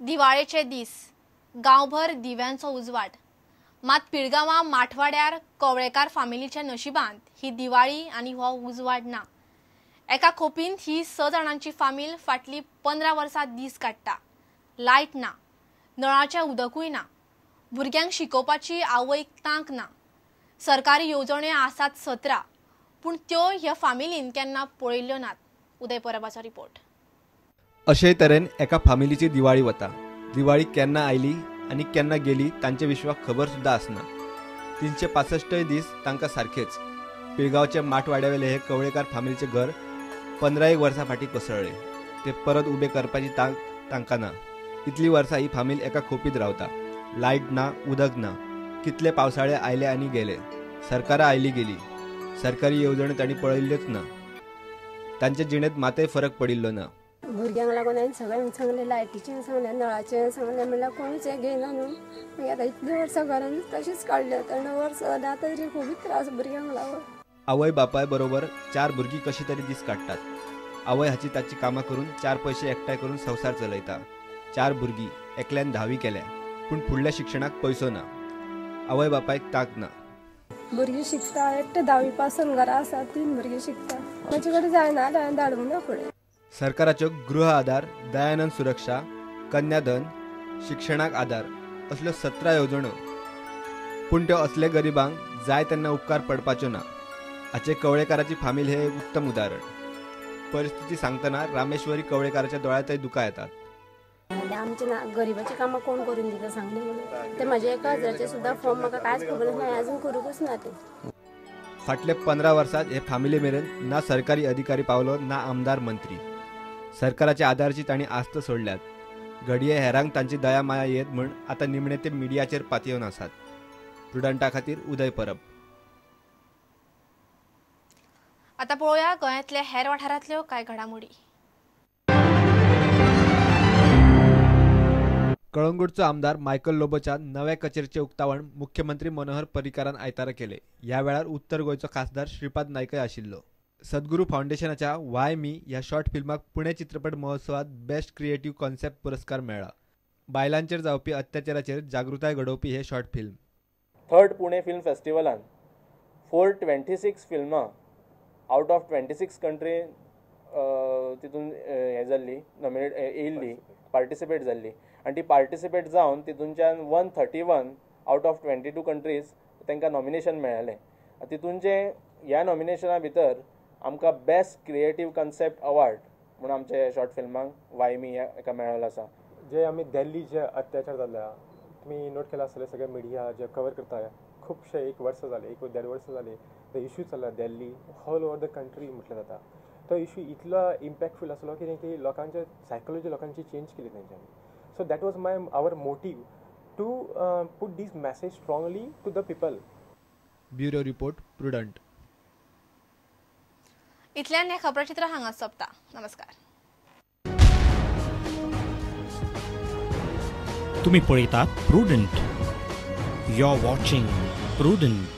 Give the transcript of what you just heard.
दिवाळेचे दीस गांवभर दिव्यांचो उजवाड। मात पिळगांवां माठवाड्यार कवळेकार फामिलीच्या नशिबांत ही दिवाळी आनी हो उजवाड ना। एका खोपींत ही 6 जाणांची फामील फाटली 15 वर्सां दीस काडटा। लायट ना, नळाचें उदकूय ना, भुरग्यांक शिकोवपाची आवयक तांक ना। सरकारी येवजण्यो आसात 17, पूण त्यो ह्या फामिलीन केन्ना पळयल्ल्यो नात। उदय परबाचो रिपोर्ट। अशे तरेन एका फामिलीची दिवाळी वता। दिवाळी केन्ना आयली आनी केन्ना गेली तांचे विश्वाक खबर सुद्धा आसना। 365 दीस तांकां सारखेच। पिळगांवचे माठवाड्यावेले हे कवळेकार फामिलीचे घर 15 वर्सां फाटीं कोसळ्ळे। ते परत उबे करपाची तांकां ना। इतली वर्सां ही फामील एका खोपीत रावता। लायट ना, उदक ना। कितले पावसाळे आयले आनी गेले। सरकारां आयली गेली। सरकारी येवजण्यो तांणी पळयल्ल्योच ना। तांचे जिणेंत मातय फरक पडिल्लो ना। भुरग्यांक लागून हांवें सगळ्यांक सांगलें, लायटीचें सांगलें, नळाचें सांगलें, म्हणल्यार कोणूच हें घेयना न्हू। मागीर आतां इतलीं वर्सां घरान तशीच काडल्या, 3 वर्सां जालीं, आतां तरी खूब त्रास भुरग्यांक लागून। आवय बापाय बरोबर 4 भुरगीं कशी तरी दीस काडटात। आवय हाची ताची कामां करून 4 पयशे एकठांय करून संवसार चलयता। 4 भुरगीं एकल्यान 10वी केल्या, पूण फुडल्या शिक्षणाक पयसो ना। आवय बापायक तांक ना। भुरगीं शिकता, एकटे 10वी पासून घरा आसा, 3 भुरगीं शिकता। म्हजे कडेन जायना जाल्यार हांवें धाडूंक ना फुडें। सरकाराच्यो गृह आधार, दयानंद सुरक्षा, कन्याधन, शिक्षणाक आधार असल्यो 17 येवजण्यो, पूण त्यो असले गरिबांक जाय तेन्ना उपकार पडपाच्यो ना। हाचे कवळेकाराची फामील हे एक उत्तम उदाहरण। परिस्थिती सांगतना रामेश्वरी कवळेकाराच्या दोळ्यांतय दुकां येतात। आमचे गरिबाची कामां कोण करून दिता सांगले म्हणून। ते म्हाजे 1000चे सुद्धा फॉर्म म्हाका कांयच खबर ना, अजून करूंकच ना ते। फाटले 15 वर्सांत हे फामिली मेरेन ना सरकारी अधिकारी पावलो, ना आमदार मंत्री। सरकाराच्या आधारची तांणी आस्त सोडल्यात। घडये हेरांक तांची दया माया येत म्हण आतां निमणे ते मिडियाचेर पातयेवन आसात। प्रुडंटा खातीर उदय परब। आता पळोवया गोंयांतल्या हेर वाठारांतल्यो कांय घडामोडी। कळंगूटचो आमदार मायकल लोबोच्या नव्या कचेरीचे उक्तावण मुख्यमंत्री मनोहर पर्रीकारान आयतारा केले। ह्या वेळार उत्तर गोंयचो खासदार श्रीपाद नायकय आशिल्लो। सद्गुरू फाउंडेशनाच्या व्हाय मी ह्या शॉर्ट फिल्माक पुणे चित्रपट महोत्सवात बेस्ट क्रिएटिव्ह कॉन्सेप्ट पुरस्कार मेळ्ळा। बायलांचेर जावपी अत्याचाराचेर जागृताय घडोवपी हे short film 3rd Pune film फेस्टिवलान 426 फिल्मां आउट ऑफ 26 कंट्री तितून हे जाल्ली, नॉमिनेट येयल्ली, पार्टिसिपेट जाल्ली। आनी ती पार्टिसिपेट जावन तितूनच्यान 131 आउट ऑफ 22 कंट्रीज तांकां नॉमिनेशन मेळ्ळें। तितूनचे ह्या नॉमिनेशना भितर आमकां बेस्ट क्रिएटिव्ह कॉन्सेप्ट अवॉर्ड म्हणून आमच्या शॉर्ट फिल्मांक वाय मी हेका मेळ्ळो आसा। जे आमी दिल्ली जे अत्याचार जाल्ले तुमी नोट केला आसतलें, सगळे मिडिया जे कवर करता खुबशे 1 वर्स जाले, 1.5 वर्स जाले तो इश्यू चल्ला Delhi all over the country म्हटलें जाता। तो इश्यू इतलो इम्पॅक्टफूल आसलो की लोकांचे सायकोलॉजी लोकांची चेंज केली तेंच्यांनी। So that was our motive to put this message strongly to the people. Bureau report Prudent. इतल्यान हे खबराचित्र हांगा सोंपता। नमस्कार। तुम्ही पळयतात Prudent. You are watching prudent.